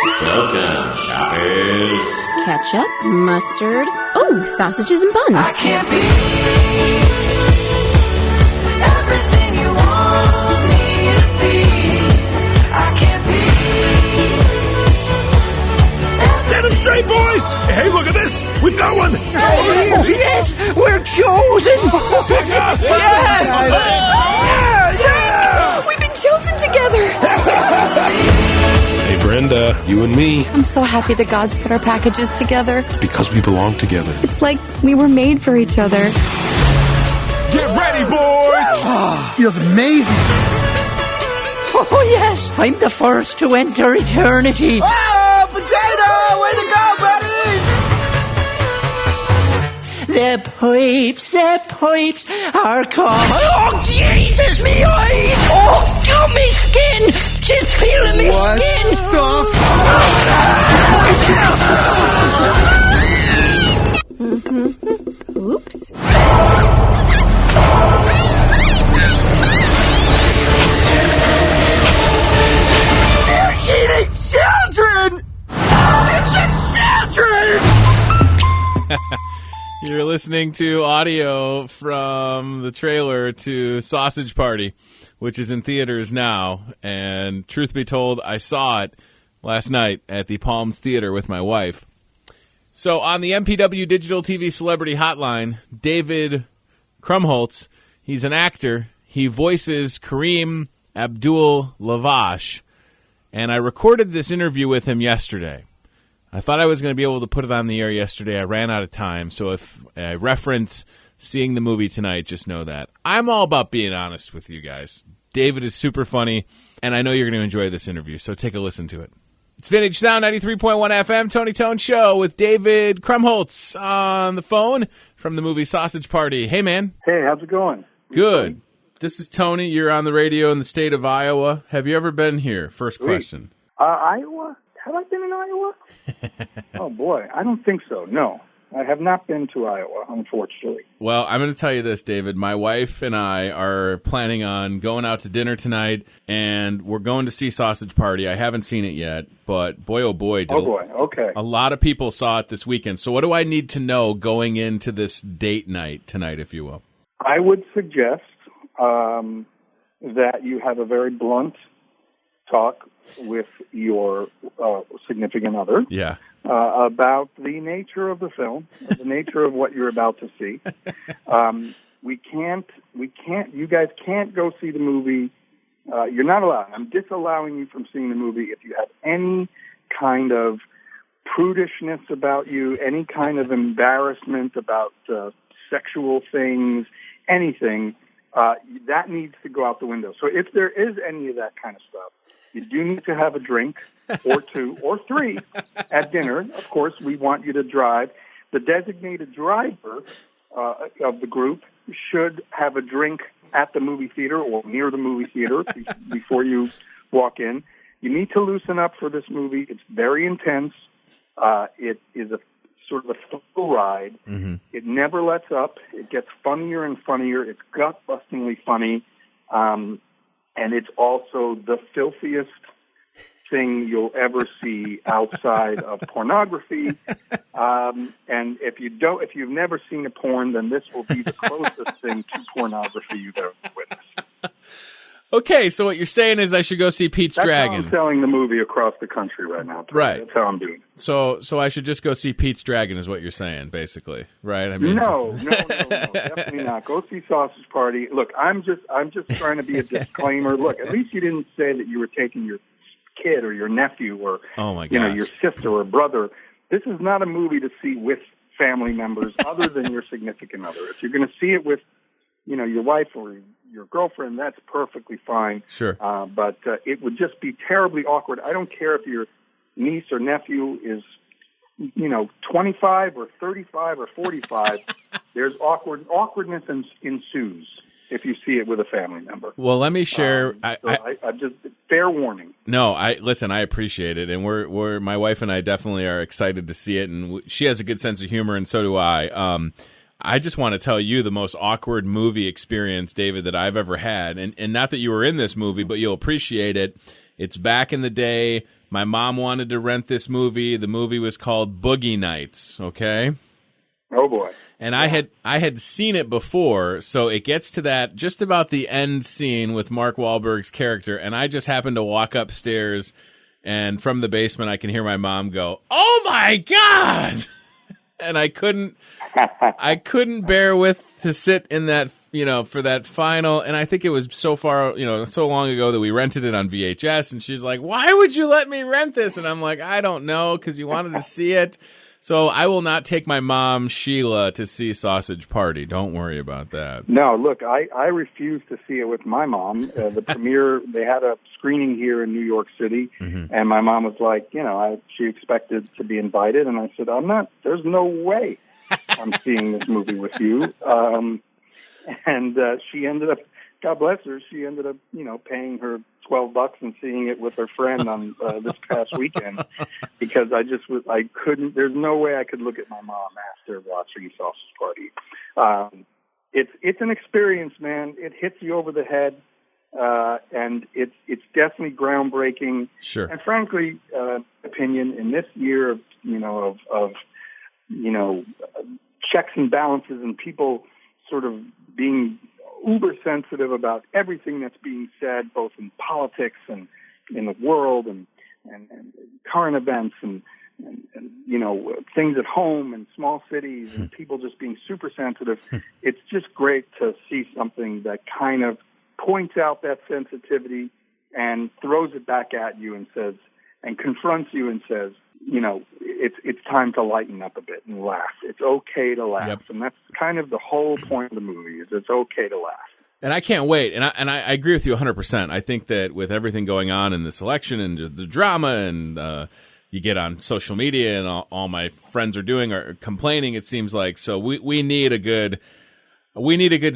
Welcome, shoppers. Ketchup, mustard, sausages and buns. I can't be everything you want me to be. I can't be. Set it straight, boys! Hey, look at this! We've got one! Yes, we're chosen. Pick us! Yes! Yeah! We've been chosen together. Hey, Brenda, you and me. I'm so happy that God's put our packages together. It's because we belong together. It's like we were made for each other. Get ready, boys! Feels amazing. Oh, yes, I'm the first to enter eternity. Oh, potato! Way to go, buddy! The pipes are coming. Oh, Jesus, me eyes! Oh, gummy skin! She's peeling me What skin! Oops. They're eating children! It's just children! You're listening to audio from the trailer to Sausage Party, which is in theaters now. And truth be told, I saw it last night at the Palms Theater with my wife. So on the MPW Digital TV Celebrity Hotline, David Krumholtz, he's an actor. He voices Kareem Abdul-Lavash. And I recorded this interview with him yesterday. I thought I was going to be able to put it on the air yesterday. I ran out of time. So if I reference seeing the movie tonight, just know that. I'm all about being honest with you guys. David is super funny, and I know you're going to enjoy this interview, so take a listen to it. It's Vintage Sound 93.1 FM, Tony Tone Show with David Krumholtz on the phone from the movie Sausage Party. Hey, man. Hey, how's it going? Good. This is Tony. You're on the radio in the state of Iowa. Have you ever been here? First question. Iowa? Have I been in Iowa? Oh, boy. I don't think so. No. I have not been to Iowa, unfortunately. Well, I'm going to tell you this, David. My wife and I are planning on going out to dinner tonight, and we're going to see Sausage Party. I haven't seen it yet, but boy, oh boy. Okay. A lot of people saw it this weekend. So what do I need to know going into this date night tonight, if you will? I would suggest that you have a very blunt talk with your significant other. Yeah. About the nature of the film, the nature of what you're about to see. You guys can't go see the movie. You're not allowed. I'm disallowing you from seeing the movie if you have any kind of prudishness about you, any kind of embarrassment about sexual things, anything, that needs to go out the window. So if there is any of that kind of stuff, you do need to have a drink or two or three at dinner. Of course, we want you to drive. The designated driver of the group should have a drink at the movie theater or near the movie theater before you walk in. You need to loosen up for this movie. It's very intense. It is a sort of a full ride. Mm-hmm. It never lets up. It gets funnier and funnier. It's gut-bustingly funny. And it's also the filthiest thing you'll ever see outside of pornography. And if you've never seen a porn, then this will be the closest thing to pornography you've ever witnessed. Okay, so what you're saying is I should go see Pete's Dragon. That's how I'm selling the movie across the country right now. Right. That's how I'm doing it. So I should just go see Pete's Dragon is what you're saying, basically, right? I mean, No, definitely not. Go see Sausage Party. Look, I'm just trying to be a disclaimer. Look, at least you didn't say that you were taking your kid or your nephew or your sister or brother. This is not a movie to see with family members other than your significant other. If you're going to see it with, your wife or your girlfriend, that's perfectly fine. Sure. But it would just be terribly awkward. I don't care if your niece or nephew is, 25 or 35 or 45. There's awkwardness ensues if you see it with a family member. Well, let me share. I just fair warning. No, I appreciate it, and we're my wife and I definitely are excited to see it, and she has a good sense of humor, and so do I. I just want to tell you the most awkward movie experience, David, that I've ever had. And not that you were in this movie, but you'll appreciate it. It's back in the day My mom wanted to rent this movie. The movie was called Boogie Nights, okay? Oh, boy. And I had seen it before, so it gets to that just about the end scene with Mark Wahlberg's character, and I just happened to walk upstairs, and from the basement I can hear my mom go, "Oh my God!" And I couldn't bear with to sit in that, for that final, and I think it was so long ago that we rented it on VHS, and she's like, "Why would you let me rent this?" And I'm like, "I don't know, because you wanted to see it." So I will not take my mom, Sheila, to see Sausage Party. Don't worry about that. No, look, I refused to see it with my mom. The premiere, they had a screening here in New York City, and my mom was like, she expected to be invited, and I said, there's no way I'm seeing this movie with you. And she ended up, God bless her, she ended up, paying her $12 and seeing it with her friend on this past weekend, because I couldn't, there's no way I could look at my mom after watching Sausage Party. It's an experience, man. It hits you over the head, and it's definitely groundbreaking. Sure. And frankly, opinion in this year of checks and balances and people sort of being uber sensitive about everything that's being said, both in politics and in the world and current events and things at home and small cities and people just being super sensitive. It's just great to see something that kind of points out that sensitivity and throws it back at you and says, and confronts you and says, it's time to lighten up a bit and laugh. It's okay to laugh. Yep. And that's kind of the whole point of the movie, is it's okay to laugh. And I can't wait. And I agree with you 100%. I think that with everything going on in this election and just the drama and you get on social media and all my friends are complaining, it seems like. So we need a good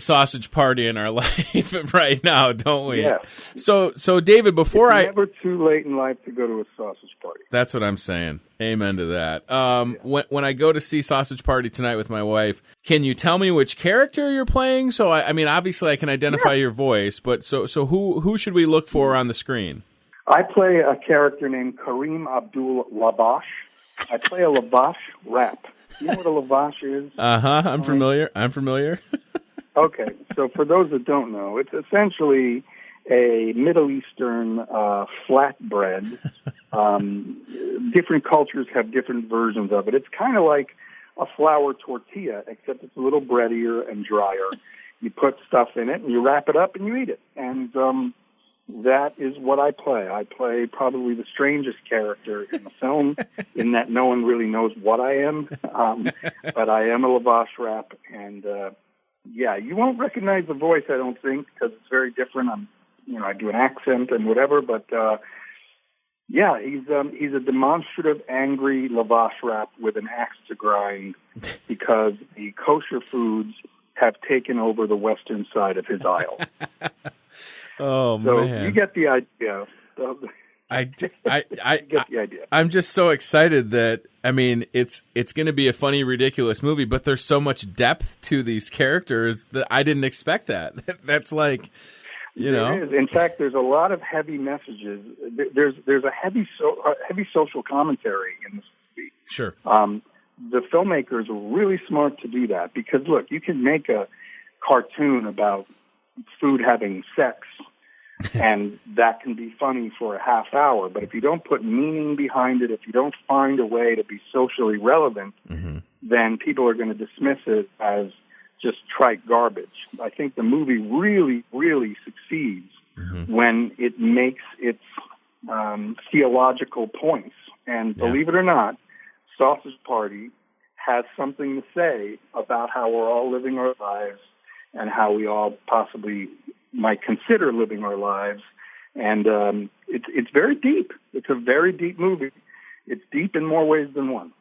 sausage party in our life right now, don't we? Yeah. So David, it's never too late in life to go to a sausage party. That's what I'm saying. Amen to that. When I go to see Sausage Party tonight with my wife, can you tell me which character you're playing? So I mean, obviously I can identify your voice, but so who should we look for on the screen? I play a character named Kareem Abdul Lavash. I play a Lavash rap. You know what a Lavash is? I'm familiar. Okay, so for those that don't know, it's essentially a Middle Eastern flatbread. Different cultures have different versions of it. It's kind of like a flour tortilla, except it's a little breadier and drier. You put stuff in it, and you wrap it up, and you eat it. And that is what I play. I play probably the strangest character in the film, in that no one really knows what I am. But I am a Lavash rap, and you won't recognize the voice, I don't think, because it's very different. I do an accent and whatever, but he's a demonstrative, angry Lavash rap with an axe to grind, because the kosher foods have taken over the western side of his aisle. Oh, so man. You get the idea. I get the idea. I'm just so excited that, I mean, it's going to be a funny, ridiculous movie, but there's so much depth to these characters that I didn't expect that. That's like, There is. In fact, there's a lot of heavy messages. There's a heavy social commentary in this movie. Sure. The filmmakers were really smart to do that, because, look, you can make a cartoon about food having sex, and that can be funny for a half hour. But if you don't put meaning behind it, if you don't find a way to be socially relevant, then people are going to dismiss it as just trite garbage. I think the movie really, really succeeds when it makes its theological points. And believe it or not, Sausage Party has something to say about how we're all living our lives and how we all possibly might consider living our lives. And it's very deep. It's a very deep movie. It's deep in more ways than one.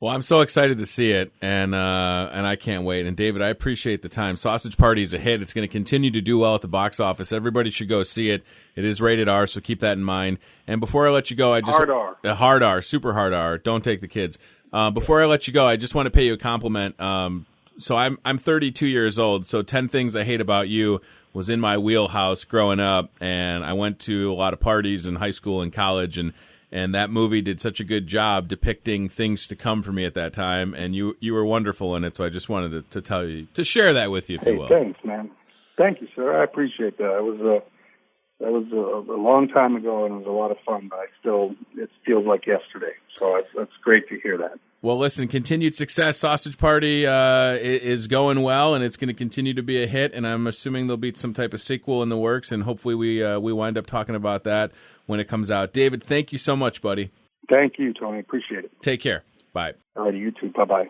Well, I'm so excited to see it, and I can't wait. And David, I appreciate the time. Sausage Party is a hit. It's going to continue to do well at the box office. Everybody should go see it. It is rated R, so keep that in mind. And before I let you go, hard R. Hard R, super hard R. Don't take the kids. Before I let you go, I just want to pay you a compliment. So I'm 32 years old, so 10 Things I Hate About You was in my wheelhouse growing up, and I went to a lot of parties in high school and college, and And that movie did such a good job depicting things to come for me at that time, and you were wonderful in it. So I just wanted to tell you, to share that with you, if you will. Thanks, man. Thank you, sir. I appreciate that. That was a long time ago, and it was a lot of fun. But it feels like yesterday. So that's great to hear that. Well, listen, continued success. Sausage Party is going well, and it's going to continue to be a hit. And I'm assuming there'll be some type of sequel in the works, and hopefully we wind up talking about that when it comes out. David, thank you so much, buddy. Thank you, Tony. Appreciate it. Take care. Bye. All righty, you too. Bye-bye.